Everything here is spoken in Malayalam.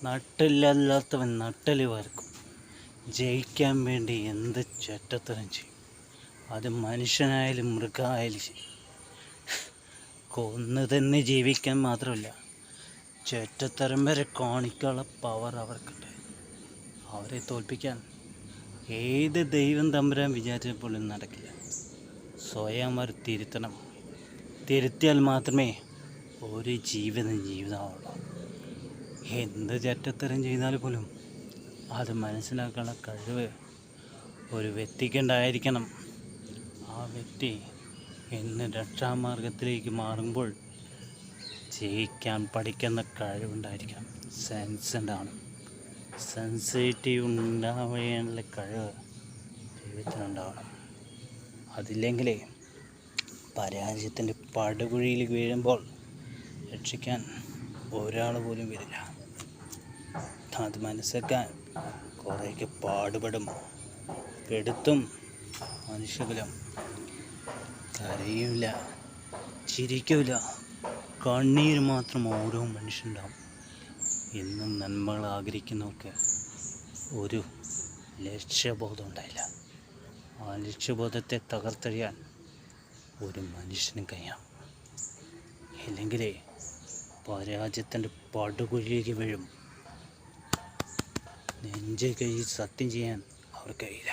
നട്ടില്ലല്ലാത്തവൻ നട്ടല് വാർക്കും. ജയിക്കാൻ വേണ്ടി എന്ത് ചെറ്റത്തരം ചെയ്യും. അത് മനുഷ്യനായാലും മൃഗമായാലും ശരി. കൊന്ന് തന്നെ ജീവിക്കാൻ മാത്രമല്ല, ചെറ്റത്തരം വരെ കാണിക്കാനുള്ള പവർ അവർക്കുണ്ട്. അവരെ തോൽപ്പിക്കാൻ ഏത് ദൈവം തമ്പുരാൻ വിചാരിച്ചപ്പോഴും നടക്കില്ല. സ്വയം അവർ തിരുത്തണം. തിരുത്തിയാൽ മാത്രമേ ഒരു ജീവിതമാവുള്ളൂ. എന്ത് ചെറ്റത്തരം ചെയ്താൽ പോലും അത് മനസ്സിലാക്കാനുള്ള കഴിവ് ഒരു വ്യക്തിക്കുണ്ടായിരിക്കണം. ആ വ്യക്തി എന്ന് രക്ഷാമാർഗത്തിലേക്ക് മാറുമ്പോൾ ജയിക്കാൻ പഠിക്കുന്ന കഴിവുണ്ടായിരിക്കണം. സെൻസ് ഉണ്ടാവണം. സെൻസിറ്റീവ് ഉണ്ടാവേണ്ട കഴിവ് ജീവിതത്തിനുണ്ടാവണം. അതില്ലെങ്കിലേ പരാജയത്തിൻ്റെ പടുകുഴിയിൽ വീഴുമ്പോൾ രക്ഷിക്കാൻ ഒരാൾ പോലും വരില്ല. അത് മനസ്സിലാക്കാൻ കുറേയൊക്കെ പാടുപെടും, പെടുത്തും. മനുഷ്യകുലം കരയില്ല, ചിരിക്കില്ല, കണ്ണീര് മാത്രം ഓരോ മനുഷ്യനുണ്ടാവും. എന്നും നന്മകൾ ആഗ്രഹിക്കുന്നവർക്ക് ഒരു ലക്ഷ്യബോധം ഉണ്ടായില്ല. ആ ലക്ഷ്യബോധത്തെ തകർത്തെറിയാൻ ഒരു മനുഷ്യനും കഴിയാം. ഇല്ലെങ്കിലേ പരാജയത്തിൻ്റെ പടുകുഴിയിലേക്ക് വീഴും. നെഞ്ച് കൈ സത്യം ചെയ്യാൻ അവർക്ക് കഴിയില്ല.